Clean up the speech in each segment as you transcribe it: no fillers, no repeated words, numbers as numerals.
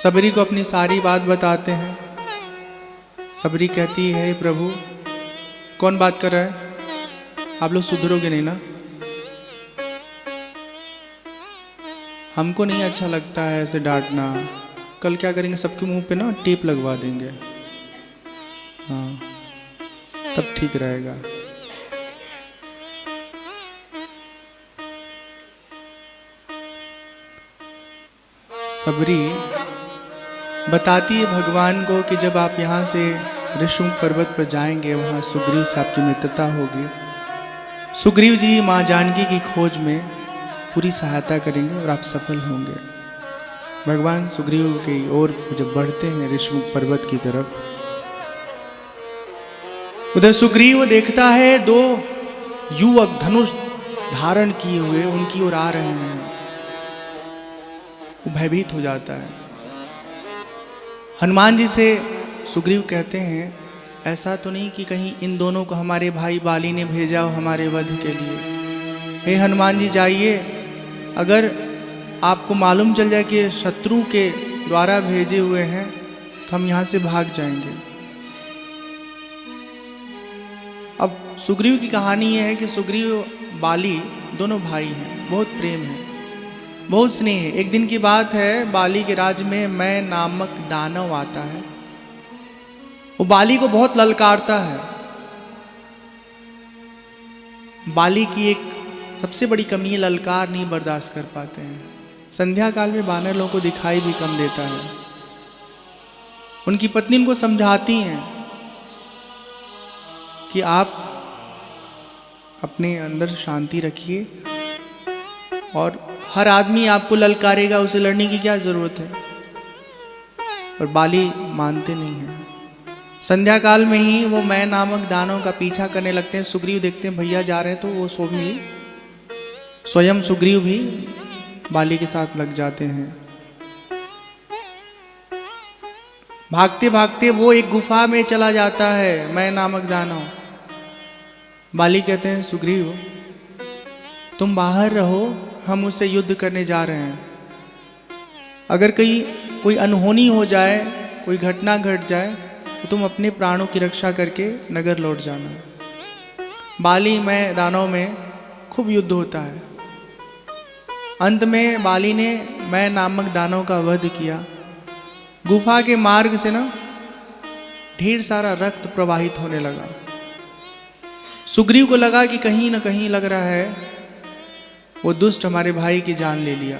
सबरी को अपनी सारी बात बताते हैं। सबरी कहती है, प्रभु कौन बात कर रहा है, आप लोग सुधरोगे नहीं ना? हमको नहीं अच्छा लगता है ऐसे डांटना। कल क्या करेंगे, सबके मुंह पे ना टेप लगवा देंगे, हाँ तब ठीक रहेगा। सबरी बताती है भगवान को कि जब आप यहाँ से ऋषिमुख पर्वत पर जाएंगे, वहाँ सुग्रीव से आपकी मित्रता होगी। सुग्रीव जी माँ जानकी की खोज में पूरी सहायता करेंगे और आप सफल होंगे। भगवान सुग्रीव की ओर जब बढ़ते हैं ऋषिमुख पर्वत की तरफ, उधर सुग्रीव देखता है दो युवक धनुष धारण किए हुए उनकी ओर आ रहे हैं। वो भयभीत हो जाता है। हनुमान जी से सुग्रीव कहते हैं, ऐसा तो नहीं कि कहीं इन दोनों को हमारे भाई बाली ने भेजा हो हमारे वध के लिए। हे हनुमान जी जाइए, अगर आपको मालूम चल जाए कि शत्रु के द्वारा भेजे हुए हैं तो हम यहाँ से भाग जाएंगे। अब सुग्रीव की कहानी यह है कि सुग्रीव बाली दोनों भाई हैं, बहुत प्रेम है, बहुत स्नेह है। एक दिन की बात है, बाली के राज्य में मैं नामक दानव आता है। वो बाली को बहुत ललकारता है। बाली की एक सबसे बड़ी कमी है, ललकार नहीं बर्दाश्त कर पाते हैं। संध्या काल में बानर लोगों को दिखाई भी कम देता है। उनकी पत्नी उनको समझाती हैं कि आप अपने अंदर शांति रखिए और हर आदमी आपको ललकारेगा, उसे लड़ने की क्या जरूरत है। और बाली मानते नहीं हैं। संध्या काल में ही वो मैं नामक दानव का पीछा करने लगते हैं। सुग्रीव देखते हैं भैया जा रहे हैं, तो वो स्वयं सुग्रीव भी बाली के साथ लग जाते हैं। भागते भागते वो एक गुफा में चला जाता है मैं नामक दानव। बाली कहते हैं, सुग्रीव तुम बाहर रहो, हम उससे युद्ध करने जा रहे हैं। अगर कहीं कोई अनहोनी हो जाए, कोई घटना घट जाए, तो तुम अपने प्राणों की रक्षा करके नगर लौट जाना। बाली में दानव में खूब युद्ध होता है। अंत में बाली ने मैं नामक दानव का वध किया। गुफा के मार्ग से ना ढेर सारा रक्त प्रवाहित होने लगा। सुग्रीव को लगा कि कहीं ना कहीं लग रहा है वो दुष्ट हमारे भाई की जान ले लिया।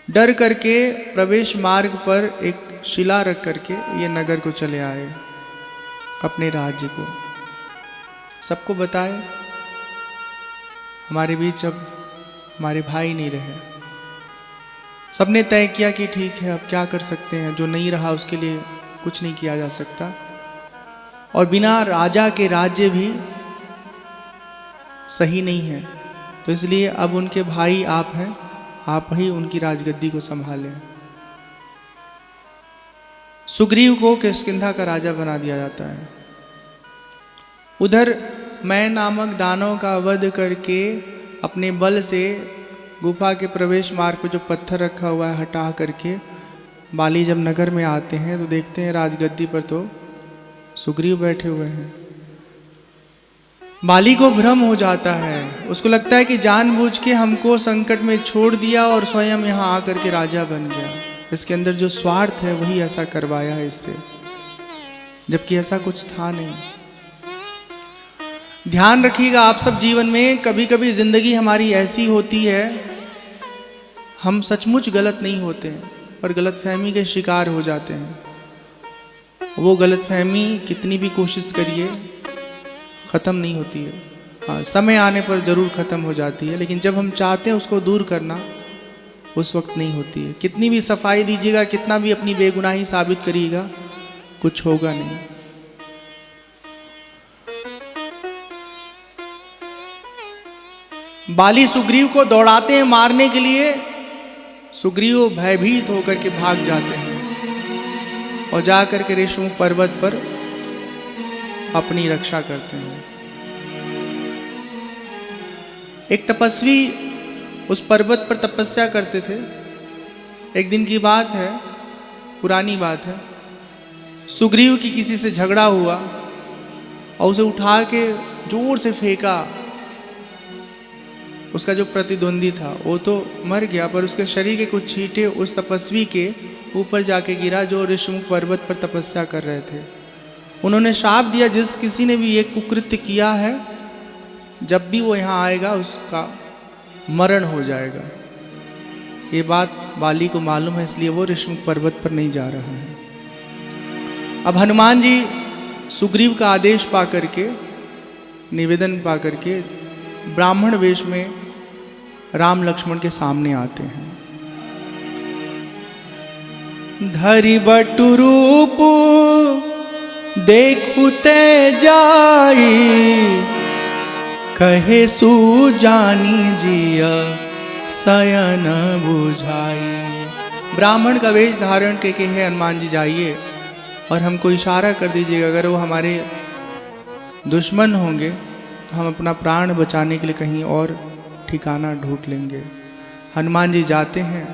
डर करके प्रवेश मार्ग पर एक शिला रख करके ये नगर को चले आए, अपने राज्य को सबको बताए। हमारे बीच अब हमारे भाई नहीं रहे। सबने तय किया कि ठीक है, अब क्या कर सकते हैं, जो नहीं रहा उसके लिए कुछ नहीं किया जा सकता। और बिना राजा के राज्य भी सही नहीं है, तो इसलिए अब उनके भाई आप हैं, आप ही उनकी राजगद्दी को संभालें। सुग्रीव को किष्किंधा का राजा बना दिया जाता है। उधर मैं नामक दानव का वध करके अपने बल से गुफा के प्रवेश मार्ग पर जो पत्थर रखा हुआ है हटा करके बाली जब नगर में आते हैं तो देखते हैं राजगद्दी पर तो सुग्रीव बैठे हुए हैं। बाली को भ्रम हो जाता है। उसको लगता है कि जानबूझ के हमको संकट में छोड़ दिया और स्वयं यहाँ आकर के राजा बन गया। इसके अंदर जो स्वार्थ है वही ऐसा करवाया है इससे, जबकि ऐसा कुछ था नहीं। ध्यान रखिएगा आप सब, जीवन में कभी कभी जिंदगी हमारी ऐसी होती है, हम सचमुच गलत नहीं होते हैं और गलतफहमी के शिकार हो जाते हैं। वो गलतफहमी कितनी भी कोशिश करिए ख़त्म नहीं होती है। हाँ, समय आने पर ज़रूर ख़त्म हो जाती है, लेकिन जब हम चाहते हैं उसको दूर करना उस वक्त नहीं होती है। कितनी भी सफाई दीजिएगा, कितना भी अपनी बेगुनाही साबित करिएगा, कुछ होगा नहीं। बाली सुग्रीव को दौड़ाते हैं मारने के लिए। सुग्रीव भयभीत होकर के भाग जाते हैं और जाकर के ऋषिमुख पर्वत पर अपनी रक्षा करते हैं। एक तपस्वी उस पर्वत पर तपस्या करते थे। एक दिन की बात है, पुरानी बात है, सुग्रीव की किसी से झगड़ा हुआ और उसे उठा के जोर से फेंका। उसका जो प्रतिद्वंदी था वो तो मर गया, पर उसके शरीर के कुछ छींटे उस तपस्वी के ऊपर जाके गिरा जो ऋषमुख पर्वत पर तपस्या कर रहे थे। उन्होंने शाप दिया, जिस किसी ने भी ये कुकृत्य किया है, जब भी वो यहाँ आएगा उसका मरण हो जाएगा। ये बात बाली को मालूम है, इसलिए वो ऋषमुख पर्वत पर नहीं जा रहा है। अब हनुमान जी सुग्रीव का आदेश पा करके, निवेदन पा करके ब्राह्मण वेश में राम लक्ष्मण के सामने आते हैं। धरि बटु रूप देखु ते जाई, कहे सुजानी जिया शयन बुझाई। ब्राह्मण का वेश धारण के हे हनुमान जी जाइए और हमको इशारा कर दीजिएगा, अगर वो हमारे दुश्मन होंगे तो हम अपना प्राण बचाने के लिए कहीं और ठिकाना ढूंढ लेंगे। हनुमान जी जाते हैं,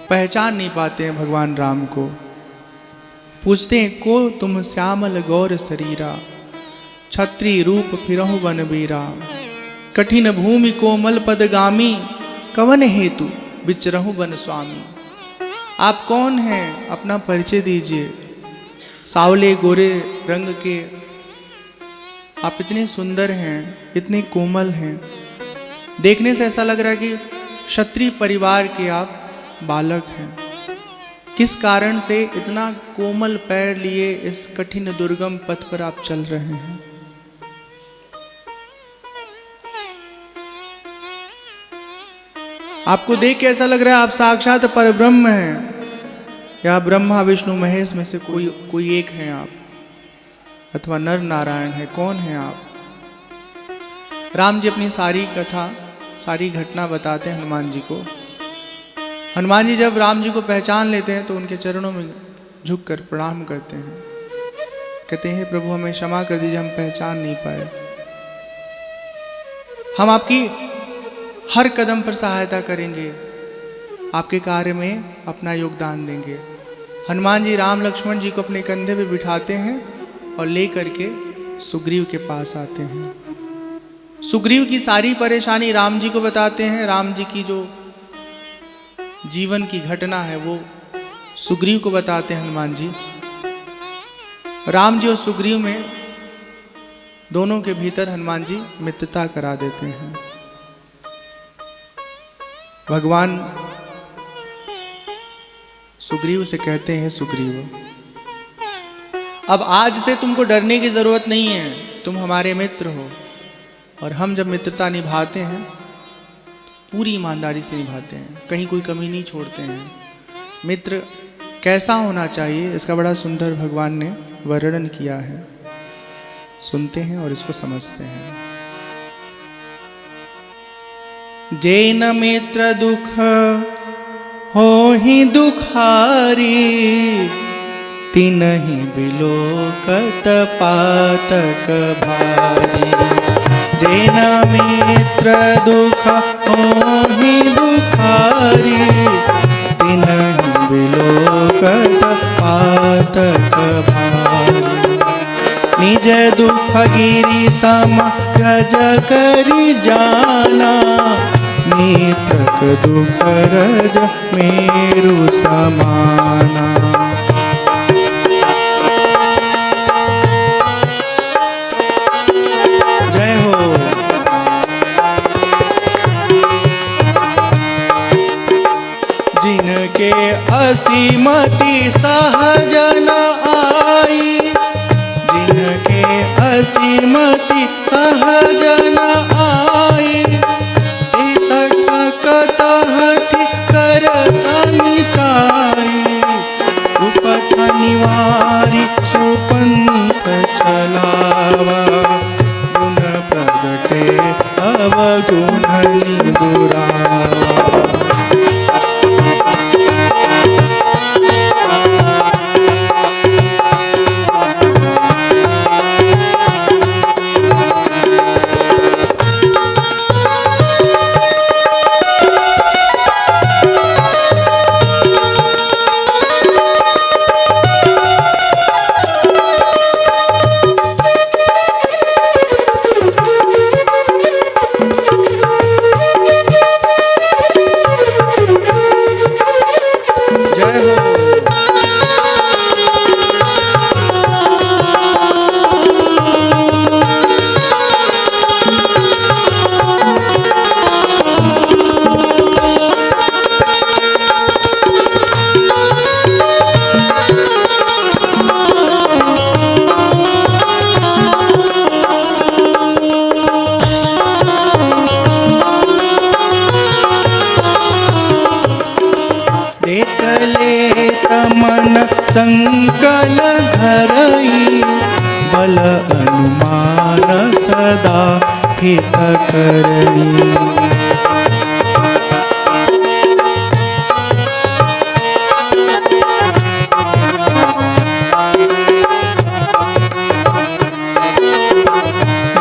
पहचान नहीं पाते हैं भगवान राम को। पूछते हैं, को तुम श्यामल गौर शरीरा, छत्री रूप फिरहु बनबीरा, कठिन भूमि कोमल पदगामी, कवन हेतु विचरहु बन स्वामी। आप कौन हैं, अपना परिचय दीजिए। सावले गोरे रंग के आप इतने सुंदर हैं, इतने कोमल हैं, देखने से ऐसा लग रहा है कि क्षत्रिय परिवार के आप बालक हैं। किस कारण से इतना कोमल पैर लिए इस कठिन दुर्गम पथ पर आप चल रहे हैं? आपको देख के ऐसा लग रहा है आप साक्षात परब्रह्म हैं, या ब्रह्मा विष्णु महेश में से कोई एक हैं आप, अथवा नर नारायण है। कौन है आप? राम जी अपनी सारी कथा, सारी घटना बताते हैं हनुमान जी को। हनुमान जी जब राम जी को पहचान लेते हैं तो उनके चरणों में झुककर प्रणाम करते हैं, कहते हैं प्रभु हमें क्षमा कर दीजिए, हम पहचान नहीं पाए। हम आपकी हर कदम पर सहायता करेंगे, आपके कार्य में अपना योगदान देंगे। हनुमान जी राम लक्ष्मण जी को अपने कंधे पे बिठाते हैं और ले करके सुग्रीव के पास आते हैं। सुग्रीव की सारी परेशानी राम जी को बताते हैं। राम जी की जो जीवन की घटना है वो सुग्रीव को बताते हैं हनुमान जी। राम जी और सुग्रीव में दोनों के भीतर हनुमान जी मित्रता करा देते हैं। भगवान सुग्रीव से कहते हैं, सुग्रीव अब आज से तुमको डरने की जरूरत नहीं है, तुम हमारे मित्र हो, और हम जब मित्रता निभाते हैं पूरी ईमानदारी से निभाते हैं, कहीं कोई कमी नहीं छोड़ते हैं। मित्र कैसा होना चाहिए इसका बड़ा सुंदर भगवान ने वर्णन किया है। सुनते हैं और इसको समझते हैं। जैन मित्र दुख हो ही दुखारी, तिनहि बिलोकत पातक भारी। जैन मित्र दुख होहि दुखारी, तिनहि बिलोकत पातक भारी। निज दुख गिरि सम गज करि जाना, मित्रक दुख रज मेरु समाना। जिनके असीमति सहजन आई, जिनके असीमति सहजन आई, कतहठि करत निकाई। उपथ निवारी सुपंथ चलावा, गुण प्रगटे अवगुण निबुरावा। संकल धरई बल अनुमान सदा हित करई।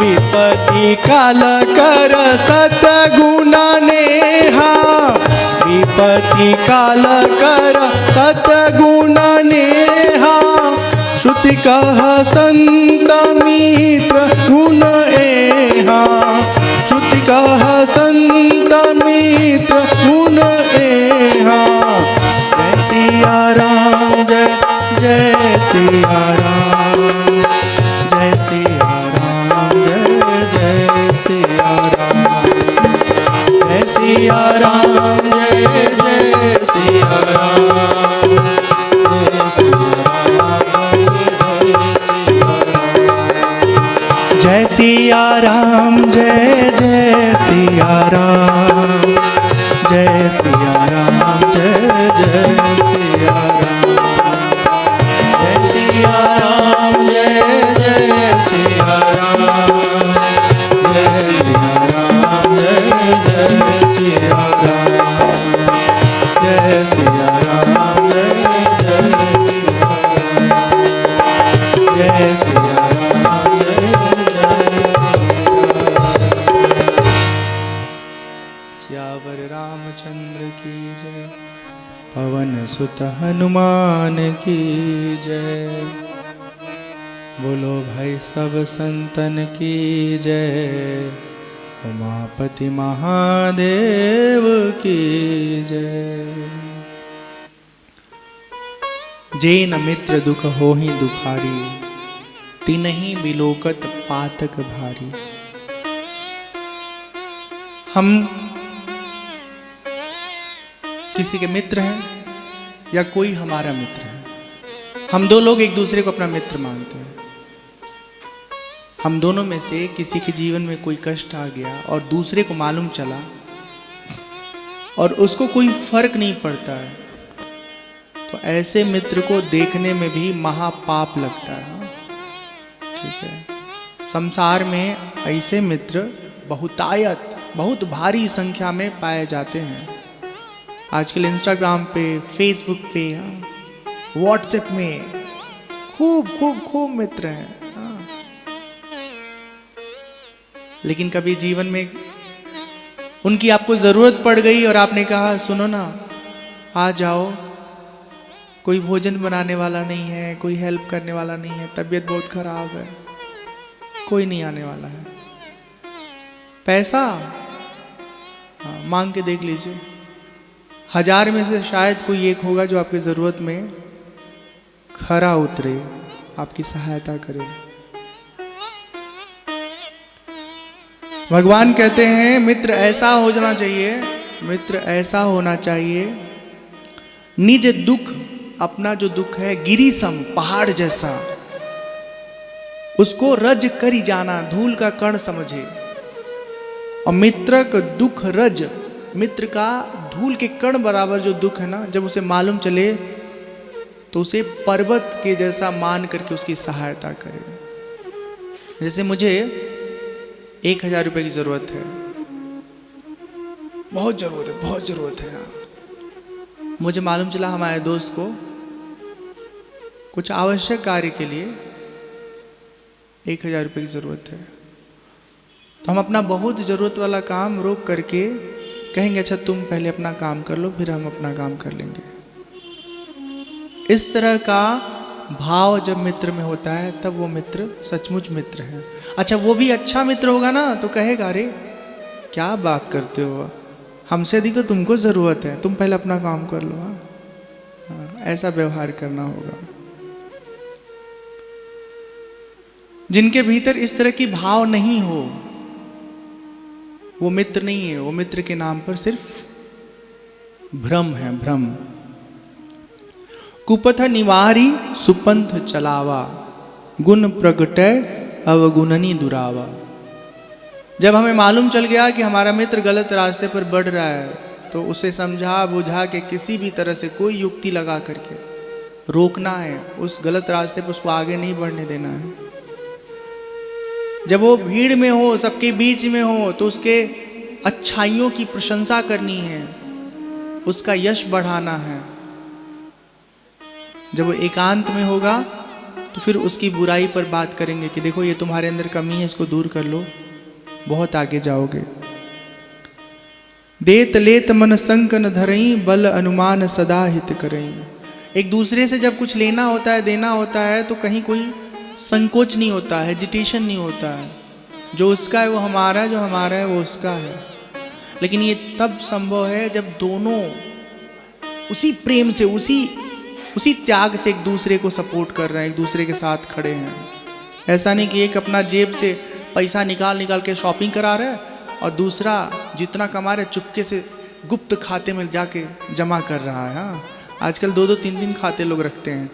विपत्ति काल कर सतगुण नेहा, विपत्ति काल कर सतगुण नेहा, श्रुति कह संत मित्र गुण एहा, श्रुति कह संत मित्र गुण एहा। जय सिया राम जय जय सिया राम, जय सिया राम जय जय सिया राम, जय सिया राम जय जय सिया राम, जय सिया राम जय सिया राम, जय जय सिया राम, जय सिया राम जय जय सिया राम, जय सिया राम जय जय सिया राम, जय सिया राम जय जय सिया राम, जय सिया राम जय जय सिया राम, जय सिया राम जय जय। सियावर रामचंद्र की जय, पवन सुत हनुमान की जय, बोलो भाई सब संतन की जय, उमापति महादेव की जय। जेन मित्र दुख होहि दुखारी, तिनहि बिलोकत पातक भारी। हम किसी के मित्र हैं या कोई हमारा मित्र है, हम दो लोग एक दूसरे को अपना मित्र मानते हैं। हम दोनों में से किसी के जीवन में कोई कष्ट आ गया और दूसरे को मालूम चला और उसको कोई फर्क नहीं पड़ता है, तो ऐसे मित्र को देखने में भी महापाप लगता है। ठीक है, संसार में ऐसे मित्र बहुतायत बहुत भारी संख्या में पाए जाते हैं। आजकल इंस्टाग्राम पे, फेसबुक पे, व्हाट्सएप में खूब खूब खूब मित्र हैं। लेकिन कभी जीवन में उनकी आपको जरूरत पड़ गई और आपने कहा सुनो ना, आ जाओ, कोई भोजन बनाने वाला नहीं है, कोई हेल्प करने वाला नहीं है, तबीयत बहुत खराब है, कोई नहीं आने वाला है। पैसा मांग के देख लीजिए, 1000 में से शायद कोई एक होगा जो आपकी ज़रूरत में खरा उतरे, आपकी सहायता करे। भगवान कहते हैं मित्र ऐसा हो जाना चाहिए, मित्र ऐसा होना चाहिए, निज दुख, अपना जो दुख है गिरी सम, पहाड़ जैसा, उसको रज करी जाना, धूल का कण समझे। और मित्र का दुख रज, मित्र का धूल के कण बराबर जो दुख है ना, जब उसे मालूम चले तो उसे पर्वत के जैसा मान करके उसकी सहायता करे। जैसे मुझे 1000 रुपये की ज़रूरत है, बहुत ज़रूरत है, बहुत ज़रूरत है। मुझे मालूम चला हमारे दोस्त को कुछ आवश्यक कार्य के लिए 1000 रुपये की ज़रूरत है, तो हम अपना बहुत ज़रूरत वाला काम रोक करके कहेंगे अच्छा तुम पहले अपना काम कर लो, फिर हम अपना काम कर लेंगे। इस तरह का भाव जब मित्र में होता है तब वो मित्र सचमुच मित्र है। अच्छा वो भी अच्छा मित्र होगा ना तो कहेगा अरे क्या बात करते हो, हमसे अधिक तो तुमको ज़रूरत है, तुम पहले अपना काम कर लो। हाँ, ऐसा व्यवहार करना होगा। जिनके भीतर इस तरह की भाव नहीं हो वो मित्र नहीं है, वो मित्र के नाम पर सिर्फ भ्रम है, भ्रम। कुपथ निवारी सुपंथ चलावा, गुण प्रगटय अवगुणनी दुरावा। जब हमें मालूम चल गया कि हमारा मित्र गलत रास्ते पर बढ़ रहा है तो उसे समझा बुझा के किसी भी तरह से कोई युक्ति लगा करके रोकना है, उस गलत रास्ते पर उसको आगे नहीं बढ़ने देना है। जब वो भीड़ में हो, सबके बीच में हो, तो उसके अच्छाइयों की प्रशंसा करनी है, उसका यश बढ़ाना है। जब वो एकांत में होगा तो फिर उसकी बुराई पर बात करेंगे कि देखो ये तुम्हारे अंदर कमी है, इसको दूर कर लो, बहुत आगे जाओगे। देत लेत मन संक न धरई, बल अनुमान सदा हित करई। एक दूसरे से जब कुछ लेना होता है, देना होता है, तो कहीं कोई संकोच नहीं होता है, हेजिटेशन नहीं होता है। जो उसका है वो हमारा है, जो हमारा है वो उसका है। लेकिन ये तब संभव है जब दोनों उसी प्रेम से, उसी त्याग से एक दूसरे को सपोर्ट कर रहे हैं, एक दूसरे के साथ खड़े हैं। ऐसा नहीं कि एक अपना जेब से पैसा निकाल के शॉपिंग करा रहा है और दूसरा जितना कमा रहा है चुपके से गुप्त खाते में जाके जमा कर रहा है। हाँ, आजकल 2-2 3-3 खाते लोग रखते हैं।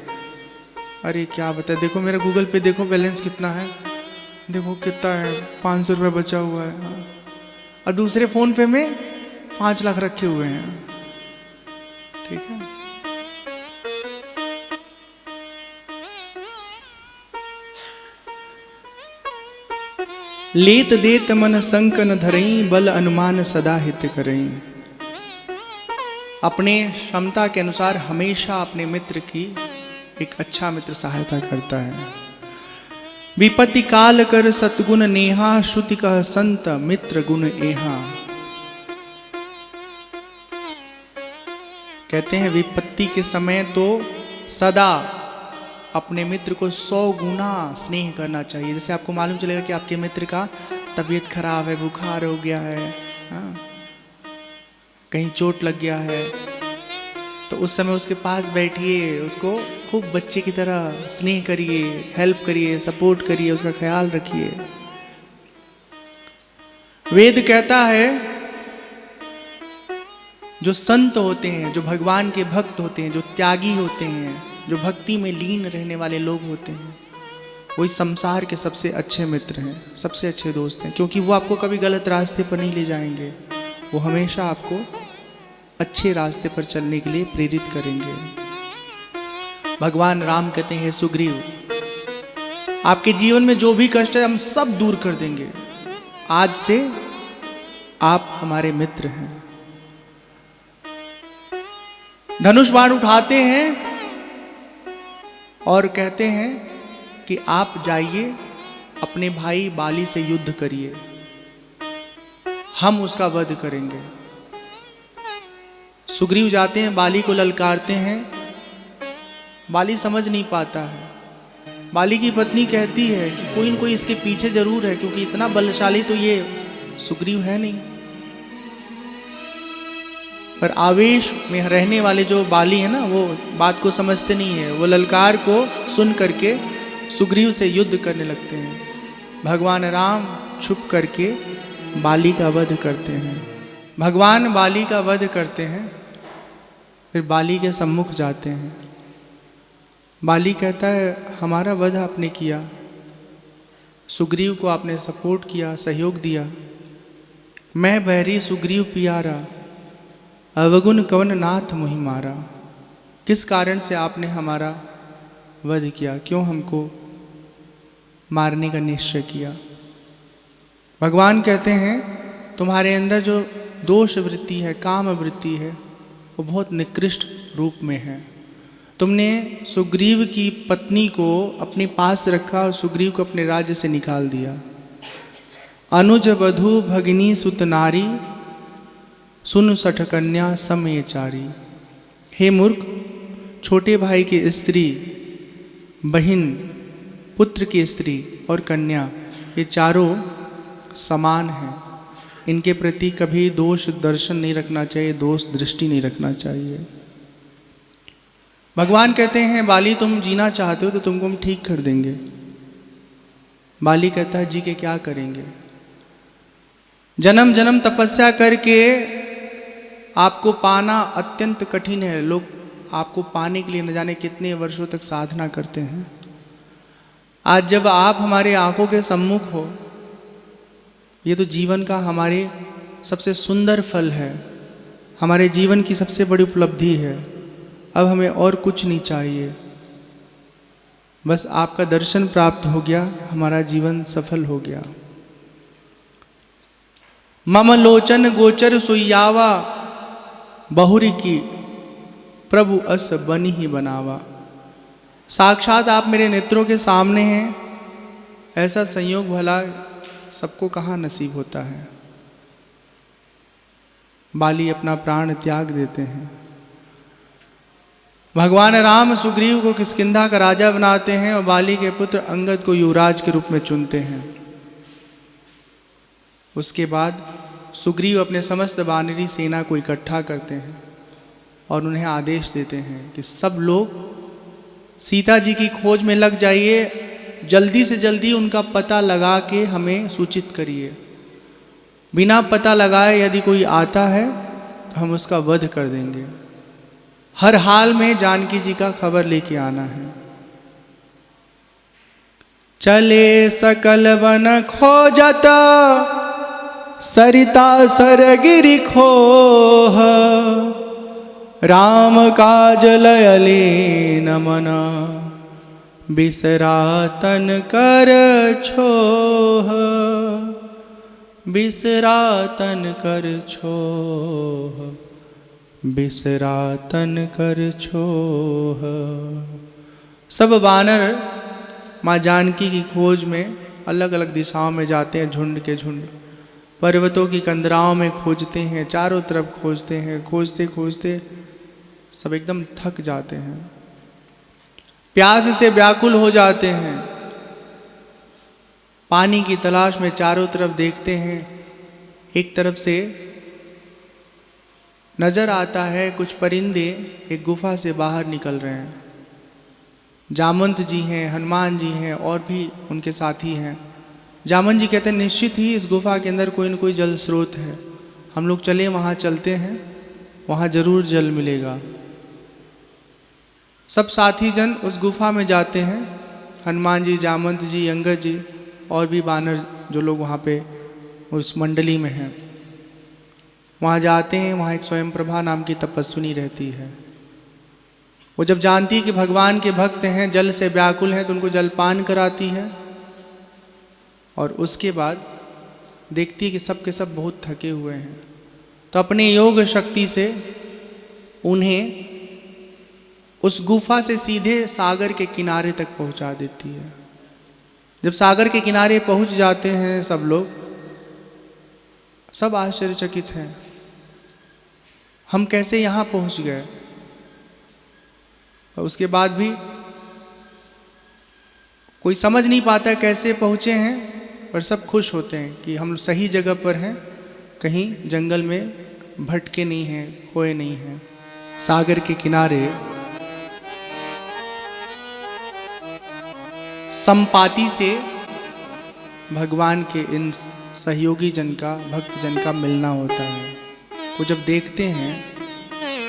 अरे क्या बताए, देखो मेरा गूगल पे देखो बैलेंस कितना है, देखो कितना है, 500 रुपये बचा हुआ है। हाँ। और दूसरे फ़ोन पे में 5 लाख रखे हुए हैं। ठीक है, लेत देत मन संक न धरई, बल अनुमान सदा हित करई। अपने क्षमता के अनुसार हमेशा अपने मित्र की, एक अच्छा मित्र सहायता करता है। विपत्ति काल कर सतगुण नेहा, श्रुति कह संत मित्र गुण एहा। कहते हैं विपत्ति के समय तो सदा अपने मित्र को 100 गुना स्नेह करना चाहिए। जैसे आपको मालूम चलेगा कि आपके मित्र का तबीयत खराब है, बुखार हो गया है, हाँ, कहीं चोट लग गया है, तो उस समय उसके पास बैठिए, उसको खूब बच्चे की तरह स्नेह करिए, हेल्प करिए, सपोर्ट करिए, उसका ख्याल रखिए। वेद कहता है जो संत होते हैं, जो भगवान के भक्त होते हैं, जो त्यागी होते हैं, जो भक्ति में लीन रहने वाले लोग होते हैं, वही संसार के सबसे अच्छे मित्र हैं, सबसे अच्छे दोस्त हैं। क्योंकि वो आपको कभी गलत रास्ते पर नहीं ले जाएंगे, वो हमेशा आपको अच्छे रास्ते पर चलने के लिए प्रेरित करेंगे। भगवान राम कहते हैं, सुग्रीव, आपके जीवन में जो भी कष्ट है हम सब दूर कर देंगे, आज से आप हमारे मित्र हैं। धनुष बाण उठाते हैं और कहते हैं कि आप जाइए अपने भाई बाली से युद्ध करिए, हम उसका वध करेंगे। सुग्रीव जाते हैं, बाली को ललकारते हैं। बाली समझ नहीं पाता है। बाली की पत्नी कहती है कि कोई न कोई इसके पीछे जरूर है, क्योंकि इतना बलशाली तो ये सुग्रीव है नहीं। पर आवेश में रहने वाले जो बाली है ना, वो बात को समझते नहीं है। वो ललकार को सुन करके सुग्रीव से युद्ध करने लगते हैं। भगवान राम छुप करके बाली का वध करते हैं। भगवान बाली का वध करते हैं, फिर बाली के सम्मुख जाते हैं। बाली कहता है, हमारा वध आपने किया, सुग्रीव को आपने सपोर्ट किया, सहयोग दिया। मैं बहरी सुग्रीव पियारा, अवगुण कवन नाथ मुहि मारा। किस कारण से आपने हमारा वध किया, क्यों हमको मारने का निश्चय किया। भगवान कहते हैं, तुम्हारे अंदर जो दोष वृत्ति है, काम वृत्ति है, वो बहुत निकृष्ट रूप में है। तुमने सुग्रीव की पत्नी को अपने पास रखा और सुग्रीव को अपने राज्य से निकाल दिया। अनुज वधु भगिनी सुत नारी, सुन सठ कन्या समयचारी। हे मूर्ख, छोटे भाई की स्त्री, बहन, पुत्र की स्त्री और कन्या, ये चारों समान हैं। इनके प्रति कभी दोष दर्शन नहीं रखना चाहिए, दोष दृष्टि नहीं रखना चाहिए। भगवान कहते हैं, बाली तुम जीना चाहते हो तो तुमको हम ठीक कर देंगे। बाली कहता है, जी के क्या करेंगे। जन्म जन्म तपस्या करके आपको पाना अत्यंत कठिन है। लोग आपको पाने के लिए न जाने कितने वर्षों तक साधना करते हैं। आज जब आप हमारे आंखों के सम्मुख हो, ये तो जीवन का हमारे सबसे सुंदर फल है, हमारे जीवन की सबसे बड़ी उपलब्धि है। अब हमें और कुछ नहीं चाहिए, बस आपका दर्शन प्राप्त हो गया, हमारा जीवन सफल हो गया। मम लोचन गोचर सुइयावा, बहुरी की प्रभु अस बनी ही बनावा। साक्षात आप मेरे नेत्रों के सामने हैं, ऐसा संयोग भला सबको कहाँ नसीब होता है। बाली अपना प्राण त्याग देते हैं, भगवान राम सुग्रीव को किष्किंधा का राजा बनाते हैं और बाली के पुत्र अंगद को युवराज के रूप में चुनते हैं। उसके बाद सुग्रीव अपने समस्त वानरी सेना को इकट्ठा करते हैं और उन्हें आदेश देते हैं कि सब लोग सीता जी की खोज में लग जाइए, जल्दी से जल्दी उनका पता लगा के हमें सूचित करिए। बिना पता लगाए यदि कोई आता है तो हम उसका वध कर देंगे। हर हाल में जानकी जी का खबर लेके आना है। चले सकल वन खोजत, सरिता सरगिरि खोह, राम काज लयलीन मना, बिसरा तन कर छोह, बिसरा तन कर छोह, बिसरा तन कर छोह। सब वानर माँ जानकी की खोज में अलग अलग दिशाओं में जाते हैं, झुंड के झुंड। पर्वतों की कंदराओं में खोजते हैं, चारों तरफ खोजते हैं, खोजते खोजते सब एकदम थक जाते हैं, प्यास से व्याकुल हो जाते हैं। पानी की तलाश में चारों तरफ देखते हैं। एक तरफ से नजर आता है कुछ परिंदे एक गुफा से बाहर निकल रहे हैं। जामवंत जी हैं, हनुमान जी हैं और भी उनके साथी हैं। जामवंत जी कहते हैं निश्चित ही इस गुफा के अंदर कोई न कोई जल स्रोत है, हम लोग चले वहाँ चलते हैं, वहाँ जरूर जल मिलेगा। सब साथी जन उस गुफा में जाते हैं। हनुमान जी, जामवंत जी, अंगद जी और भी वानर जो लोग वहाँ पे उस मंडली में हैं, वहाँ जाते हैं। वहाँ एक स्वयं प्रभा नाम की तपस्विनी रहती है। वो जब जानती है कि भगवान के भक्त हैं, जल से व्याकुल हैं, तो उनको जलपान कराती है और उसके बाद देखती है कि सब के सब बहुत थके हुए हैं, तो अपने योग शक्ति से उन्हें उस गुफा से सीधे सागर के किनारे तक पहुंचा देती है। जब सागर के किनारे पहुंच जाते हैं सब लोग, सब आश्चर्यचकित हैं, हम कैसे यहाँ पहुंच गए। और उसके बाद भी कोई समझ नहीं पाता कैसे पहुँचे हैं, पर सब खुश होते हैं कि हम सही जगह पर हैं, कहीं जंगल में भटके नहीं हैं, खोए नहीं हैं। सागर के किनारे संपाति से भगवान के इन सहयोगी जन का, भक्त जन का मिलना होता है। वो जब देखते हैं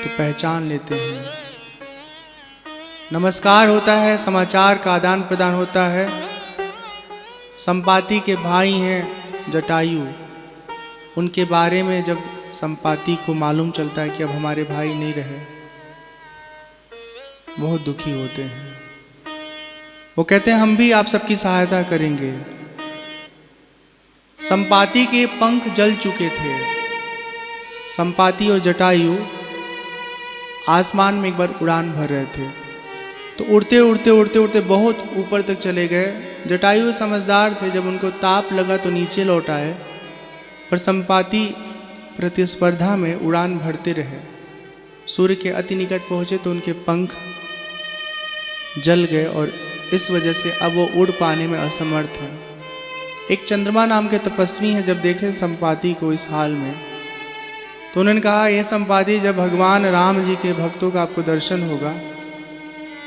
तो पहचान लेते हैं। नमस्कार होता है, समाचार का आदान प्रदान होता है। संपाति के भाई हैं जटायु, उनके बारे में जब संपाति को मालूम चलता है कि अब हमारे भाई नहीं रहे, बहुत दुखी होते हैं। वो कहते हैं हम भी आप सबकी सहायता करेंगे। संपाति के पंख जल चुके थे। संपाति और जटायु आसमान में एक बार उड़ान भर रहे थे, तो उड़ते उड़ते उड़ते उड़ते बहुत ऊपर तक चले गए। जटायु समझदार थे, जब उनको ताप लगा तो नीचे लौट आए, पर संपाति प्रतिस्पर्धा में उड़ान भरते रहे। सूर्य के अति निकट पहुँचे तो उनके पंख जल गए और इस वजह से अब वो उड़ पाने में असमर्थ है। एक चंद्रमा नाम के तपस्वी हैं, जब देखे संपाति को इस हाल में, तो उन्होंने कहा ये संपाति, जब भगवान राम जी के भक्तों का आपको दर्शन होगा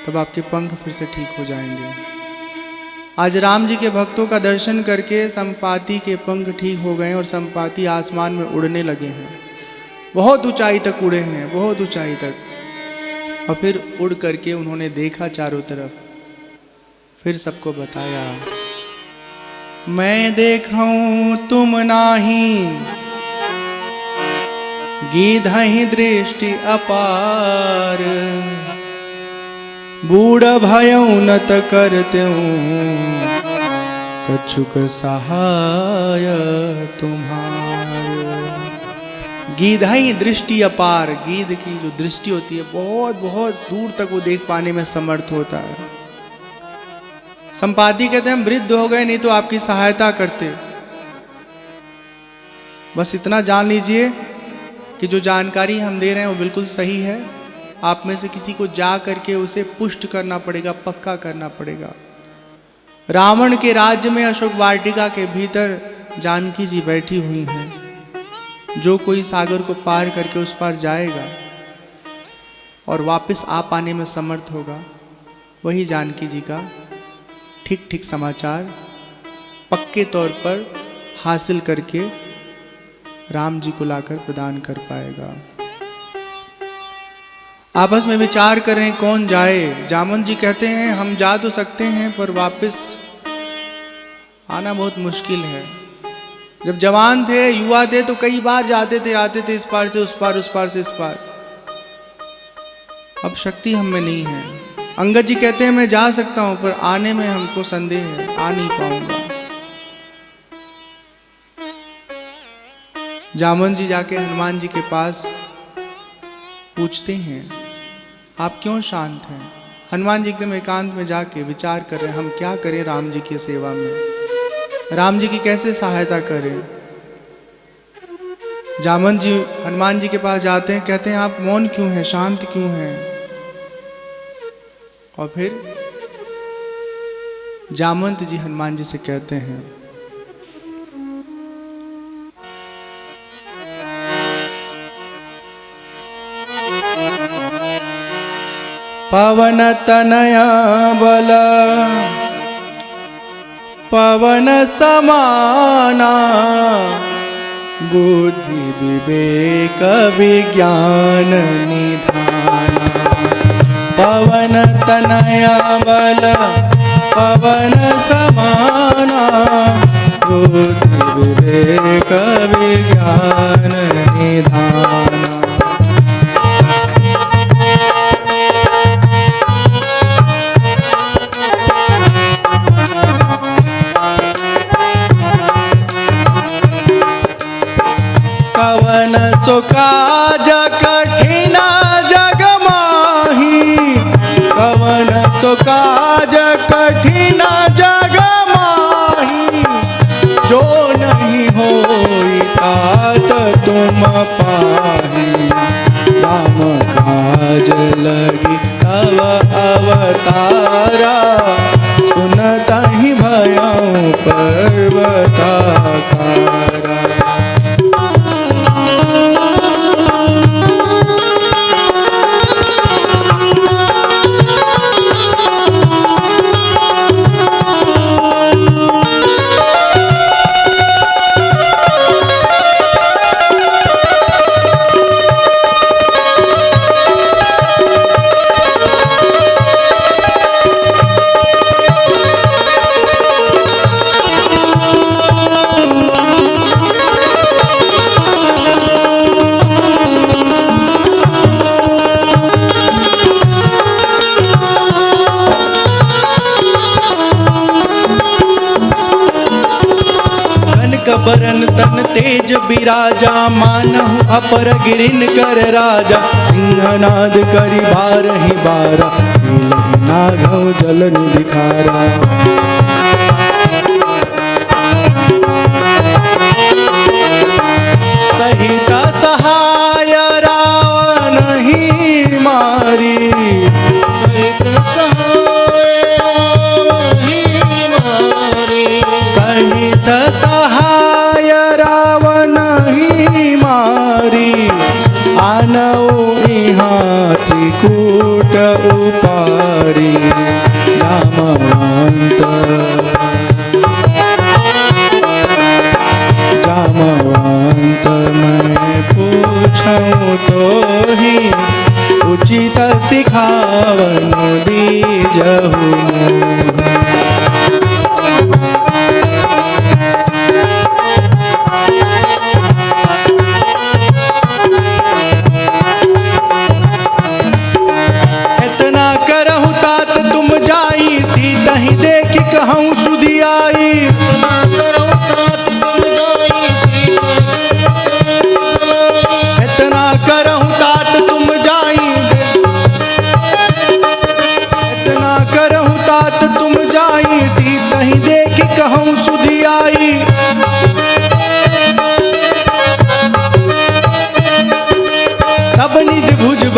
तब आपके पंख फिर से ठीक हो जाएंगे। आज राम जी के भक्तों का दर्शन करके संपाति के पंख ठीक हो गए और संपाति आसमान में उड़ने लगे हैं। बहुत ऊंचाई तक उड़े हैं, बहुत ऊंचाई तक। और फिर उड़ करके उन्होंने देखा चारों तरफ, फिर सबको बताया, मैं देखूं तुम नाही, गीधहि दृष्टि अपार, बूढ़ भयउ नत करत्यूं, कछुक सहाय तुम्हार। गीधहि दृष्टि अपार, गीध की जो दृष्टि होती है बहुत बहुत दूर तक वो देख पाने में समर्थ होता है। संपादी कहते हैं हम वृद्ध हो गए नहीं तो आपकी सहायता करते। बस इतना जान लीजिए कि जो जानकारी हम दे रहे हैं वो बिल्कुल सही है। आप में से किसी को जा करके उसे पुष्ट करना पड़ेगा, पक्का करना पड़ेगा। रावण के राज्य में अशोक वाटिका के भीतर जानकी जी बैठी हुई हैं। जो कोई सागर को पार करके उस पार जाएगा और वापस आ पाने में समर्थ होगा, वही जानकी जी का ठीक ठीक समाचार पक्के तौर पर हासिल करके राम जी को लाकर प्रदान कर पाएगा। आपस में विचार करें कौन जाए। जामन जी कहते हैं हम जा तो सकते हैं पर वापस आना बहुत मुश्किल है। जब जवान थे, युवा थे तो कई बार जाते थे, आते थे इस पार से उस पार, उस पार से इस पार। अब शक्ति हम में नहीं है। अंगद जी कहते हैं मैं जा सकता हूं पर आने में हमको संदेह है, आ नहीं पाऊंगा। जामन जी जाके हनुमान जी के पास पूछते हैं आप क्यों शांत हैं। हनुमान जी एकदम एकांत में जाके विचार कर रहे हैं हम क्या करें राम जी की सेवा में, राम जी की कैसे सहायता करें। जामन जी हनुमान जी के पास जाते हैं, कहते हैं आप मौन क्यों हैं, शांत क्यों हैं। और फिर जामवंत जी हनुमान जी से कहते हैं पवन तनया बल पवन समाना, बुद्धि विवेक विज्ञान निधाना। पवन तनया बल पवन समाना, बुद्धि विवेक विज्ञान निधाना। कवन सो काज कठिना जग माही, कवन सो काज कठिना जग माही। जो नहीं होई तात तुम पाही, राम काज लगी तव अवतारा। सुनतहि भयउ पर्वताकारा। बरन तन तेज बिराजा, मानहु अपर गिरिन कर राजा। सिंहनाद करि बारहि बारा, मिलहि नाघौ जल निखारा। सहित सहाय रावण ही मारी, सहित सहाय रावण ही मारी। सहित सहाय रावण ही मारी, आनौ इहाँ त्रिकूट उपारी। जामवंत जामवंत मैं पूछूं तो ही, उचित सिखावन दीजहु मोहि।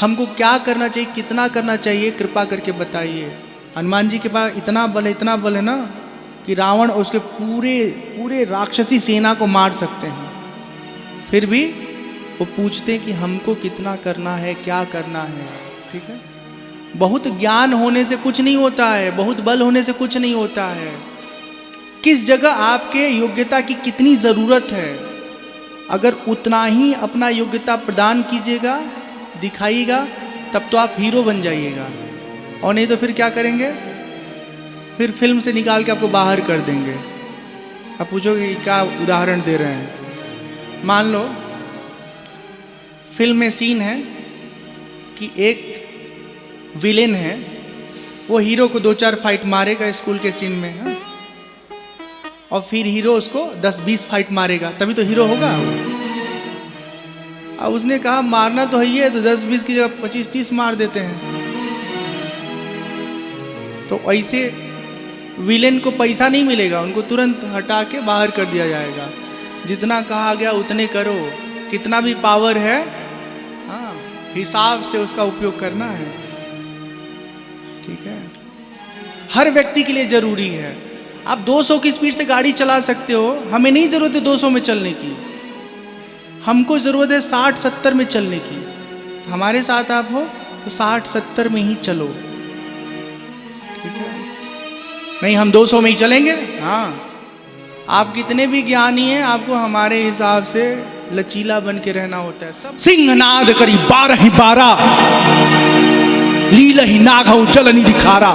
हमको क्या करना चाहिए, कितना करना चाहिए, कृपा करके बताइए। हनुमान जी के पास इतना बल है ना कि रावण और उसके पूरे राक्षसी सेना को मार सकते हैं। फिर भी वो पूछते हैं कि हमको कितना करना है, क्या करना है। ठीक है, बहुत ज्ञान होने से कुछ नहीं होता है, बहुत बल होने से कुछ नहीं होता है। किस जगह आपके योग्यता की कितनी ज़रूरत है, अगर उतना ही अपना योग्यता प्रदान कीजिएगा, दिखाइएगा, तब तो आप हीरो बन जाइएगा। और नहीं तो फिर क्या करेंगे, फिर फिल्म से निकाल के आपको बाहर कर देंगे। आप पूछोगे कि क्या उदाहरण दे रहे हैं। मान लो फिल्म में सीन है कि एक विलेन है, वो हीरो को 2-4 फाइट मारेगा स्कूल के सीन में, हाँ? और फिर हीरो उसको 10-20 फाइट मारेगा, तभी तो हीरो होगा। अब उसने कहा मारना तो है ही है, तो 10-20 की जगह 25-30 मार देते हैं। तो ऐसे विलेन को पैसा नहीं मिलेगा, उनको तुरंत हटा के बाहर कर दिया जाएगा। जितना कहा गया उतने करो, कितना भी पावर है, हाँ, हिसाब से उसका उपयोग करना है। ठीक है, हर व्यक्ति के लिए जरूरी है। आप 200 की स्पीड से गाड़ी चला सकते हो, हमें नहीं जरूरत है 200 में चलने की, हमको जरूरत है 60-70 में चलने की। तो हमारे साथ आप हो तो 60-70 में ही चलो। ठीक है, नहीं हम 200 में ही चलेंगे। हाँ, आप कितने भी ज्ञानी हैं, आपको हमारे हिसाब से लचीला बन के रहना होता है। सब सिंहनाद करी 12 लीला ही नाघऊ चलनी दिखारा।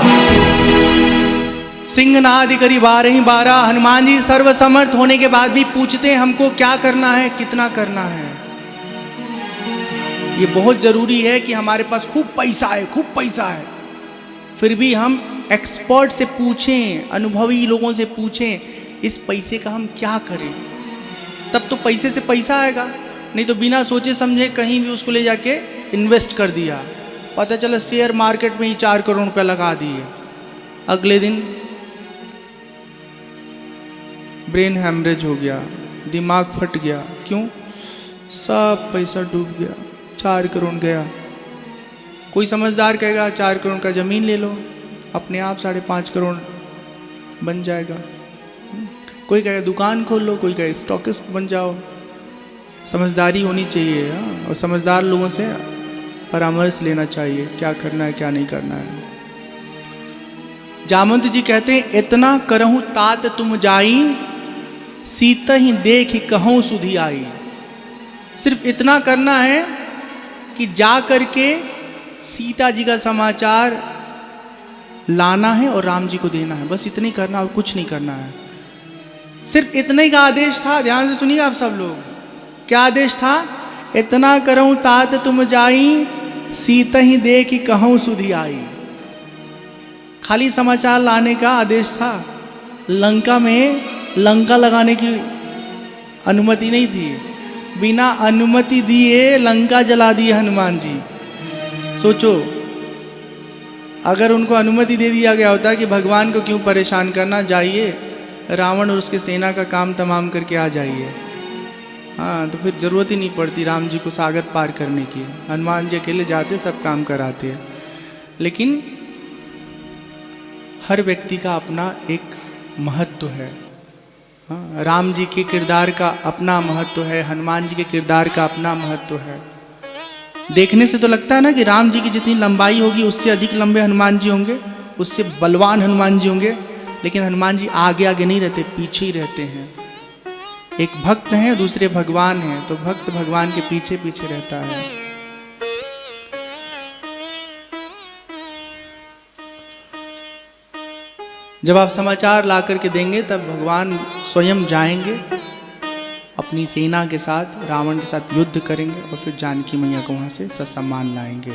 सिंहनाद करी 12। हनुमान जी सर्वसमर्थ होने के बाद भी पूछते हैं हमको क्या करना है, कितना करना है। ये बहुत जरूरी है कि हमारे पास खूब पैसा है, फिर भी हम एक्सपर्ट से पूछें, अनुभवी लोगों से पूछें इस पैसे का हम क्या करें, तब तो पैसे से पैसा आएगा। नहीं तो बिना सोचे समझे कहीं भी उसको ले जाके इन्वेस्ट कर दिया, पता चला शेयर मार्केट में ही 4 करोड़ रुपया लगा दिए, अगले दिन ब्रेन हैमरेज हो गया, दिमाग फट गया। क्यों? सब पैसा डूब गया, 4 करोड़ गया। कोई समझदार कहेगा 4 करोड़ का ज़मीन ले लो, अपने आप 5.5 करोड़ बन जाएगा। कोई कहेगा दुकान खोल लो, कोई कहेगा स्टॉकिस्ट बन जाओ। समझदारी होनी चाहिए, हाँ? और समझदार लोगों से परामर्श लेना चाहिए, क्या करना है क्या नहीं करना है। जामवंत जी कहते हैं इतना करहूँ तात तुम जाई, सीता ही देख कहूँ सुधी आई। सिर्फ इतना करना है कि जा करके सीता जी का समाचार लाना है और राम जी को देना है, बस इतनी करना और कुछ नहीं करना है। सिर्फ इतने का आदेश था, ध्यान से सुनिए आप सब लोग। क्या आदेश था? इतना करऊं तात तुम जाई, सीता ही देख कहूँ सुधी आई। खाली समाचार लाने का आदेश था, लंका में लंका लगाने की अनुमति नहीं थी। बिना अनुमति दिए लंका जला दिए हनुमान जी। सोचो, अगर उनको अनुमति दे दिया गया होता कि भगवान को क्यों परेशान करना, जाइए रावण और उसके सेना का काम तमाम करके आ जाइए, हाँ, तो फिर ज़रूरत ही नहीं पड़ती राम जी को सागर पार करने की। हनुमान जी अकेले जाते, सब काम कराते हैं। लेकिन हर व्यक्ति का अपना एक महत्व है, हाँ, राम जी के किरदार का अपना महत्व है, हनुमान जी के किरदार का अपना महत्व है। देखने से तो लगता है ना कि राम जी की जितनी लंबाई होगी उससे अधिक लंबे हनुमान जी होंगे, उससे बलवान हनुमान जी होंगे, लेकिन हनुमान जी आगे आगे नहीं रहते, पीछे ही रहते हैं। एक भक्त हैं, दूसरे भगवान हैं, तो भक्त भगवान के पीछे पीछे रहता है। जब आप समाचार ला करके देंगे तब भगवान स्वयं जाएंगे, अपनी सेना के साथ रावण के साथ युद्ध करेंगे और फिर जानकी मैया को वहाँ से ससम्मान लाएंगे।